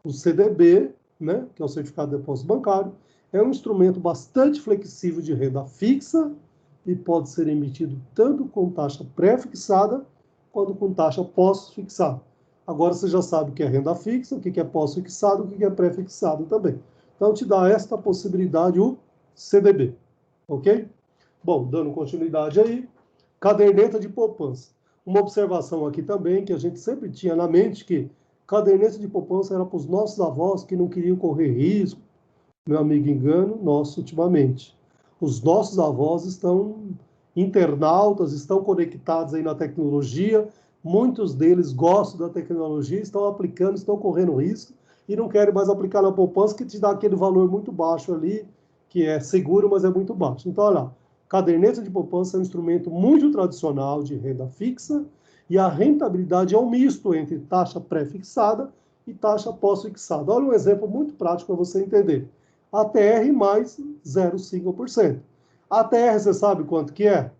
O CDB, né, que é o Certificado de Depósito Bancário, é um instrumento bastante flexível de renda fixa e pode ser emitido tanto com taxa pré-fixada quanto com taxa pós-fixada. Agora você já sabe o que é renda fixa, o que é pós-fixado, o que é pré-fixado também. Então, te dá esta possibilidade o CDB, ok? Bom, dando continuidade aí, caderneta de poupança. Uma observação aqui também, que a gente sempre tinha na mente, que caderneta de poupança era para os nossos avós que não queriam correr risco. Meu amigo, engano nosso ultimamente. Os nossos avós estão internautas, estão conectados aí na tecnologia, muitos deles gostam da tecnologia, estão aplicando, estão correndo risco e não querem mais aplicar na poupança, que te dá aquele valor muito baixo ali, que é seguro, mas é muito baixo. Então, olha lá, caderneta de poupança é um instrumento muito tradicional de renda fixa e a rentabilidade é um misto entre taxa pré-fixada e taxa pós-fixada. Olha um exemplo muito prático para você entender. ATR mais 0,5%. ATR, você sabe quanto que é?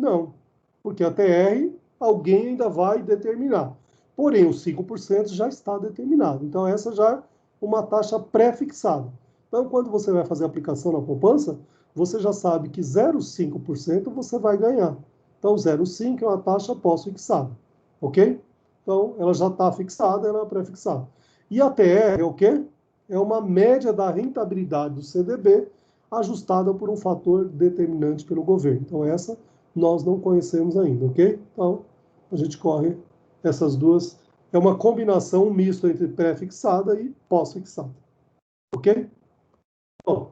Não, porque ATR alguém ainda vai determinar. Porém, os 5% já está determinado. Então, essa já é uma taxa pré-fixada. Então, quando você vai fazer a aplicação na poupança, você já sabe que 0,5% você vai ganhar. Então, 0,5% é uma taxa pós-fixada. Ok? Então, ela já está fixada, ela é pré-fixada. E a TR é o quê? É uma média da rentabilidade do CDB ajustada por um fator determinante pelo governo. Então, essa nós não conhecemos ainda, ok? Então, a gente corre essas duas. É uma combinação, um misto entre pré-fixada e pós-fixada, ok? Bom,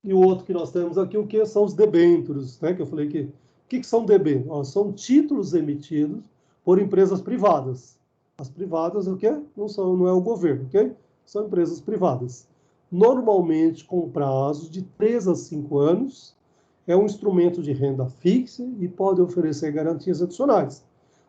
e o outro que nós temos aqui, o que são os debêntures, né? Que eu falei que... O que são debêntures? São títulos emitidos por empresas privadas. As privadas, o quê? Não é o governo, ok? São empresas privadas. Normalmente com prazos de 3 a 5 anos, é um instrumento de renda fixa e pode oferecer garantias adicionais.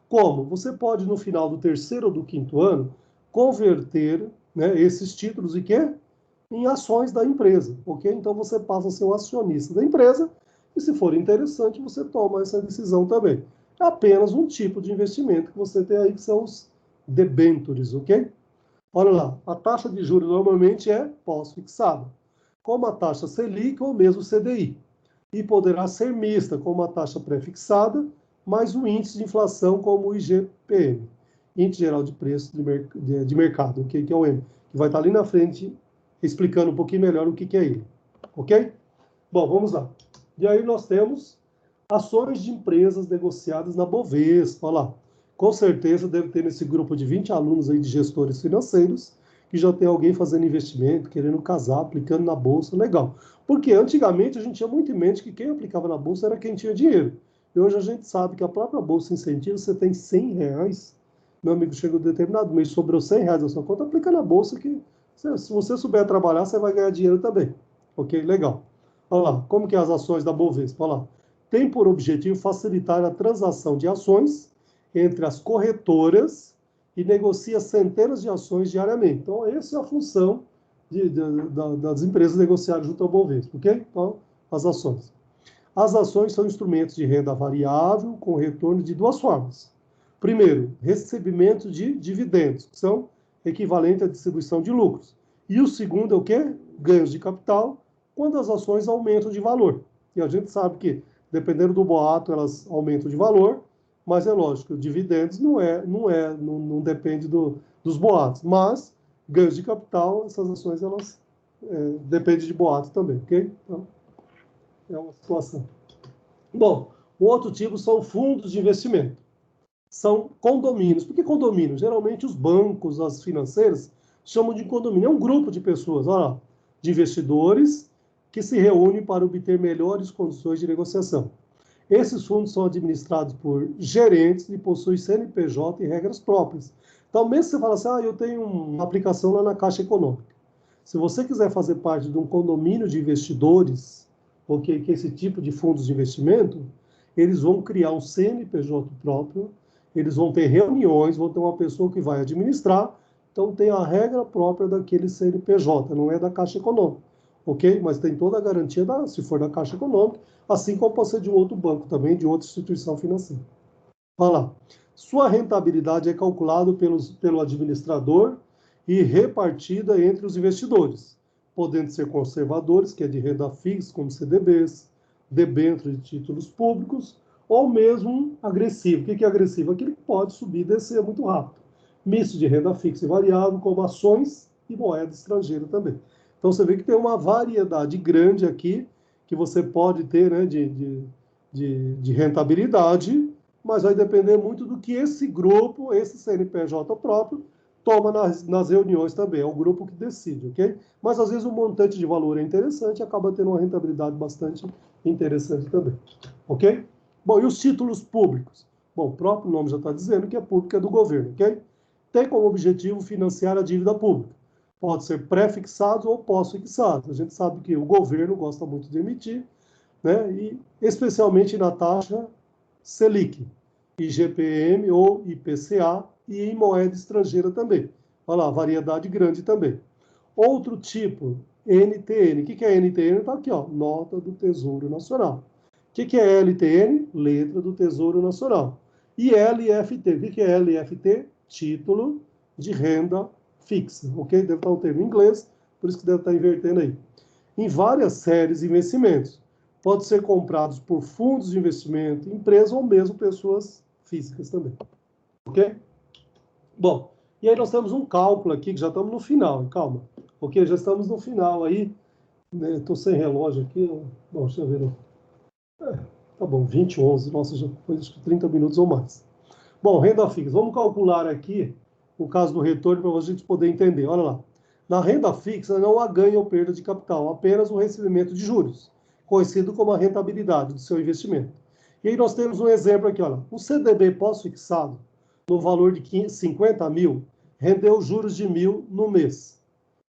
Como? Você pode, no final do 3º ou do 5º ano, converter, né, esses títulos em ações da empresa, ok? Então, você passa a ser um acionista da empresa e, se for interessante, você toma essa decisão também. É apenas um tipo de investimento que você tem aí, que são os debêntures, ok? Olha lá, a taxa de juros normalmente é pós-fixada, como a taxa Selic ou mesmo CDI. E poderá ser mista, com uma taxa pré-fixada, mais o índice de inflação, como o IGPM, Índice Geral de Preços de Mercado, que é o M, que vai estar ali na frente, explicando um pouquinho melhor o que é ele. Ok? Bom, vamos lá. E aí nós temos Ações de empresas negociadas na Bovespa, olha lá. Com certeza deve ter nesse grupo de 20 alunos aí de gestores financeiros, que já tem alguém fazendo investimento, querendo casar, aplicando na Bolsa, legal. Porque antigamente a gente tinha muito em mente que quem aplicava na Bolsa era quem tinha dinheiro. E hoje a gente sabe que a própria Bolsa incentiva, você tem 100 reais, meu amigo, chega um determinado mês, sobrou 100 reais na sua conta, aplica na Bolsa que, se você souber trabalhar, você vai ganhar dinheiro também. Ok? Legal. Olha lá, como que é as ações da Bovespa? Olha lá. Tem por objetivo facilitar a transação de ações entre as corretoras e negocia centenas de ações diariamente. Então, essa é a função das empresas negociadas junto ao Bovespa, ok? Então, as ações. As ações são instrumentos de renda variável com retorno de duas formas. Primeiro, recebimento de dividendos, que são equivalentes à distribuição de lucros. E o segundo é o quê? Ganhos de capital, quando as ações aumentam de valor. E a gente sabe que, dependendo do boato, elas aumentam de valor, mas é lógico, dividendos não depende dos boatos. Mas, ganhos de capital, essas ações, elas dependem de boatos também, ok? Então, é uma situação. Bom, o outro tipo são fundos de investimento. São condomínios. Por que condomínios? Geralmente os bancos, as financeiras, chamam de condomínio. É um grupo de pessoas, olha lá, de investidores que se reúnem para obter melhores condições de negociação. Esses fundos são administrados por gerentes e possuem CNPJ e regras próprias. Então, mesmo que você fala assim, eu tenho uma aplicação lá na Caixa Econômica. Se você quiser fazer parte de um condomínio de investidores, que é esse tipo de fundos de investimento, eles vão criar um CNPJ próprio, eles vão ter reuniões, vão ter uma pessoa que vai administrar, então tem a regra própria daquele CNPJ, não é da Caixa Econômica, ok? Mas tem toda a garantia, se for da Caixa Econômica, assim como pode ser de um outro banco também, de outra instituição financeira. Olha lá. Sua rentabilidade é calculada pelo administrador e repartida entre os investidores, podendo ser conservadores, que é de renda fixa, como CDBs, debêntures de títulos públicos, ou mesmo agressivo. O que é agressivo? Aquele que pode subir e descer muito rápido. Misto de renda fixa e variável, como ações e moeda estrangeira também. Então, você vê que tem uma variedade grande aqui que você pode ter, né, de rentabilidade, mas vai depender muito do que esse grupo, esse CNPJ próprio, toma nas reuniões também. É o grupo que decide, ok? Mas, às vezes, o montante de valor é interessante e acaba tendo uma rentabilidade bastante interessante também, ok? Bom, e os títulos públicos? Bom, o próprio nome já está dizendo que é público, é do governo, ok? Tem como objetivo financiar a dívida pública. Pode ser pré-fixado ou pós-fixado. A gente sabe que o governo gosta muito de emitir, né? E especialmente na taxa Selic, IGPM ou IPCA e em moeda estrangeira também. Olha lá, variedade grande também. Outro tipo, NTN. O que é NTN? Está aqui, ó, nota do Tesouro Nacional. O que é LTN? Letra do Tesouro Nacional. E LFT. O que é LFT? Título de renda fixa. Ok? Deve estar um termo em inglês, por isso que deve estar invertendo aí. Em várias séries de investimentos. Pode ser comprados por fundos de investimento, empresas ou mesmo pessoas físicas também. Ok? Bom, e aí nós temos um cálculo aqui, que já estamos no final, calma. Ok? Já estamos no final aí. Estou sem relógio aqui. Bom, deixa eu ver. Tá bom, 20, 11. Nossa, já foi acho que 30 minutos ou mais. Bom, renda fixa. Vamos calcular aqui o caso do retorno para a gente poder entender. Olha lá. Na renda fixa não há ganho ou perda de capital, apenas o recebimento de juros, conhecido como a rentabilidade do seu investimento. E aí nós temos um exemplo aqui, olha. Um CDB pós-fixado, no valor de 50 mil, rendeu juros de 1.000 no mês.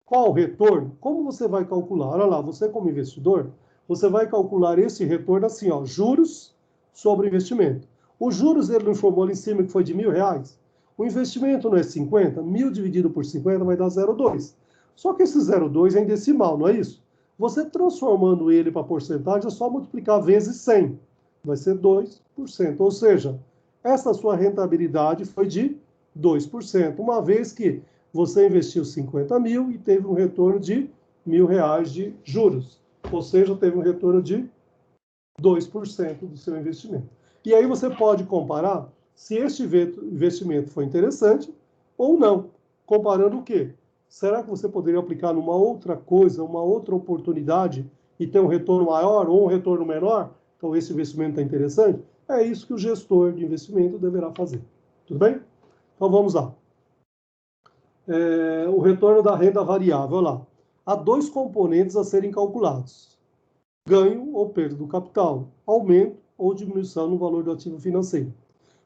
Qual o retorno? Como você vai calcular? Olha lá, você como investidor, você vai calcular esse retorno assim, ó, juros sobre investimento. Os juros, ele não informou ali em cima que foi de R$ 1.000. O investimento não é 50, 1.000 dividido por 50 vai dar 0,2. Só que esse 0,2 é em decimal, não é isso? Você transformando ele para porcentagem, é só multiplicar vezes 100. Vai ser 2%. Ou seja, essa sua rentabilidade foi de 2%, uma vez que você investiu 50 mil e teve um retorno de R$ 1.000 de juros. Ou seja, teve um retorno de 2% do seu investimento. E aí você pode comparar se este investimento foi interessante ou não. Comparando o quê? Será que você poderia aplicar numa outra coisa, uma outra oportunidade e ter um retorno maior ou um retorno menor? então esse investimento está interessante, é isso que o gestor de investimento deverá fazer. Tudo bem? Então vamos lá. O retorno da renda variável, olha lá. Há dois componentes a serem calculados: ganho ou perda do capital, aumento ou diminuição no valor do ativo financeiro.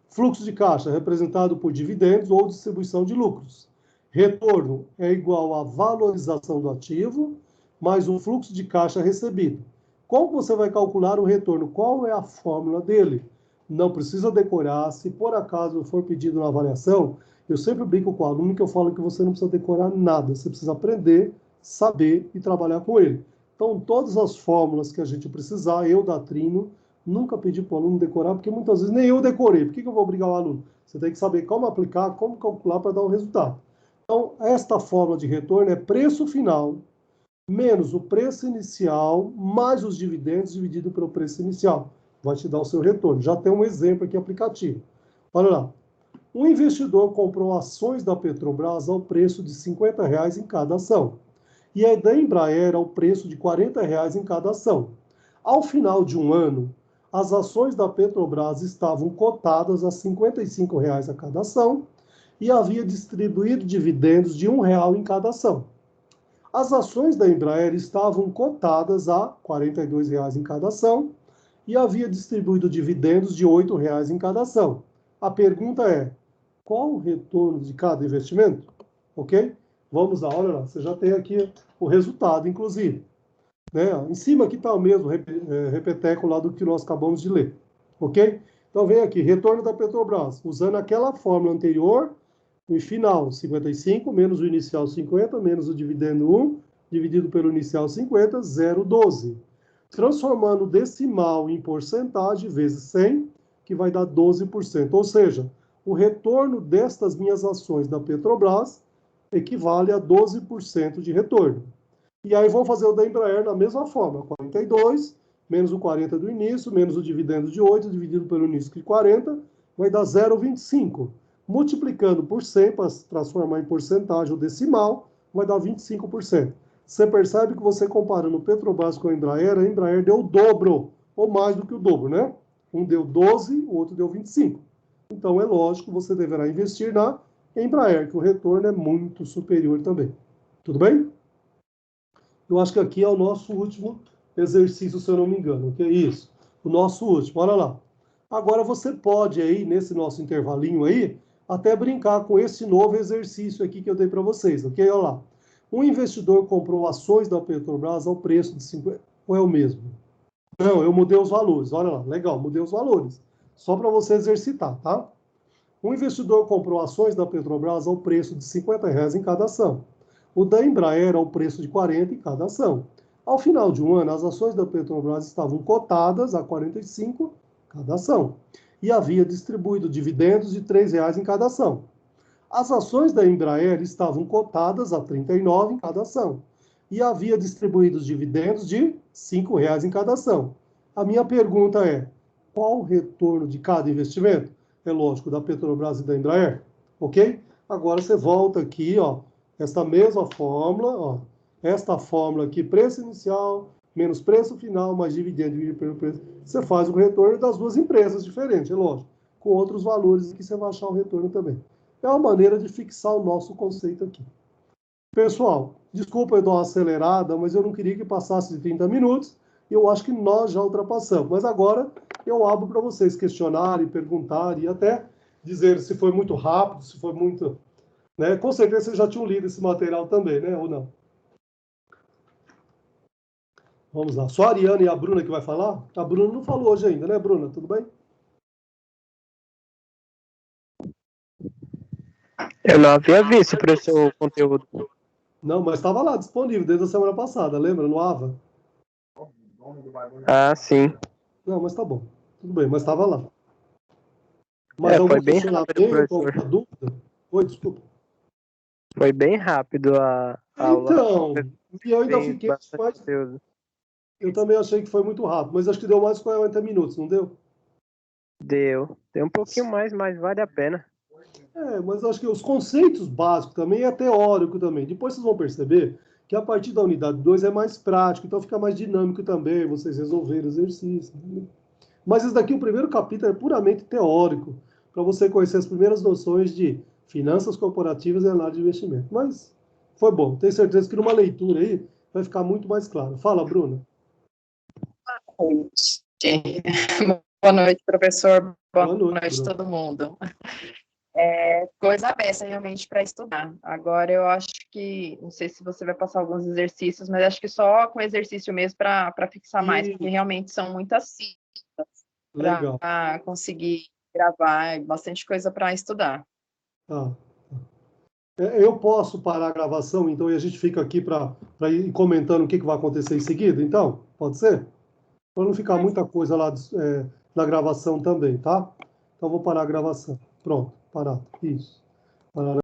Fluxo de caixa representado por dividendos ou distribuição de lucros. Retorno é igual à valorização do ativo mais o fluxo de caixa recebido. Como você vai calcular o retorno? Qual é a fórmula dele? Não precisa decorar. Se por acaso for pedido na avaliação, eu sempre brinco com o aluno que eu falo que você não precisa decorar nada. Você precisa aprender, saber e trabalhar com ele. Então, todas as fórmulas que a gente precisar, eu da Trino, nunca pedi para o aluno decorar, porque muitas vezes nem eu decorei. Por que eu vou obrigar o aluno? Você tem que saber como aplicar, como calcular para dar o resultado. Então, esta fórmula de retorno é preço final menos o preço inicial mais os dividendos dividido pelo preço inicial. Vai te dar o seu retorno. Já tem um exemplo aqui aplicativo. Olha lá. Um investidor comprou ações da Petrobras ao preço de R$50 em cada ação. E a da Embraer ao preço de R$40 em cada ação. Ao final de um ano, as ações da Petrobras estavam cotadas a R$55 a cada ação e havia distribuído dividendos de R$1 em cada ação. As ações da Embraer estavam cotadas a R$42 em cada ação e havia distribuído dividendos de R$8 em cada ação. A pergunta é, qual o retorno de cada investimento? Ok? Vamos lá, olha lá, você já tem aqui o resultado, inclusive. Né? Em cima aqui está o mesmo repeteco lá do que nós acabamos de ler. Ok? Então vem aqui, retorno da Petrobras, usando aquela fórmula anterior, o final 55, menos o inicial 50, menos o dividendo 1, dividido pelo inicial 50, 0,12. Transformando o decimal em porcentagem vezes 100, que vai dar 12%. Ou seja, o retorno destas minhas ações da Petrobras equivale a 12% de retorno. E aí vamos fazer o da Embraer da mesma forma, 42, menos o 40 do início, menos o dividendo de 8, dividido pelo início de 40, vai dar 0,25. Multiplicando por 100, para transformar em porcentagem ou decimal, vai dar 25%. Você percebe que você comparando o Petrobras com a Embraer deu o dobro, ou mais do que o dobro, né? Um deu 12, o outro deu 25. Então, é lógico, você deverá investir na Embraer, que o retorno é muito superior também. Tudo bem? Eu acho que aqui é o nosso último exercício, se eu não me engano. Que é isso? O nosso último, olha lá. Agora você pode aí, nesse nosso intervalinho aí, até brincar com esse novo exercício aqui que eu dei para vocês, ok? Olha lá. Um investidor comprou ações da Petrobras ao preço de 50... Ou é o mesmo? Não, eu mudei os valores. Olha lá, legal, mudei os valores. Só para você exercitar, tá? Um investidor comprou ações da Petrobras ao preço de R$50 em cada ação. O da Embraer ao preço de 40 em cada ação. Ao final de um ano, as ações da Petrobras estavam cotadas a 45 cada ação e havia distribuído dividendos de R$3 em cada ação. As ações da Embraer estavam cotadas a 39 em cada ação e havia distribuído dividendos de R$5 em cada ação. A minha pergunta é, qual o retorno de cada investimento? É lógico, da Petrobras e da Embraer, ok? Agora você volta aqui, ó, esta mesma fórmula, ó, esta fórmula aqui, preço inicial menos preço final, mais dividendo dividido pelo preço, você faz o retorno das duas empresas diferentes, é lógico, com outros valores que você vai achar o retorno também. É uma maneira de fixar o nosso conceito aqui. Pessoal, desculpa eu dar uma acelerada, mas eu não queria que passasse de 30 minutos, e eu acho que nós já ultrapassamos. Mas agora eu abro para vocês questionarem, perguntarem e até dizer se foi muito rápido, se foi muito... Né? Com certeza vocês já tinham lido esse material também, né? Ou não? Vamos lá. Só a Ariana e a Bruna que vai falar? A Bruna não falou hoje ainda, né, Bruna? Tudo bem? Eu não havia visto para o seu conteúdo. Não, mas estava lá disponível desde a semana passada, lembra? No AVA. Ah, sim. Não, mas tá bom. Tudo bem, mas estava lá. Mas foi algum bem rápido, questionamento, professor. alguma dúvida? Oi, desculpa. Foi bem rápido a aula. Então, e eu ainda Fez fiquei bastante mais... conteúdo. Eu também achei que foi muito rápido, mas acho que deu mais de 40 minutos, não deu? Deu um pouquinho mais, mas vale a pena. Mas acho que os conceitos básicos também é teórico também. Depois vocês vão perceber que a partir da unidade 2 é mais prático, então fica mais dinâmico também, vocês resolverem exercícios. Mas esse daqui, o primeiro capítulo, é puramente teórico, para você conhecer as primeiras noções de finanças corporativas e análise de investimento. Mas foi bom. Tenho certeza que numa leitura aí vai ficar muito mais claro. Fala, Bruna. Boa noite. Boa noite, professor. Boa noite, Bruna. todo mundo. Coisa beça, realmente, para estudar. Agora, eu acho que, não sei se você vai passar alguns exercícios, mas acho que só com exercício mesmo para fixar mais, porque realmente são muitas siglas Legal. para conseguir gravar, bastante coisa para estudar. Tá. Eu posso parar a gravação, então, e a gente fica aqui para ir comentando o que vai acontecer em seguida, então? Pode ser? Para não ficar muita coisa lá na gravação também, tá? Então, vou parar a gravação. Pronto, parado. Isso. Parar.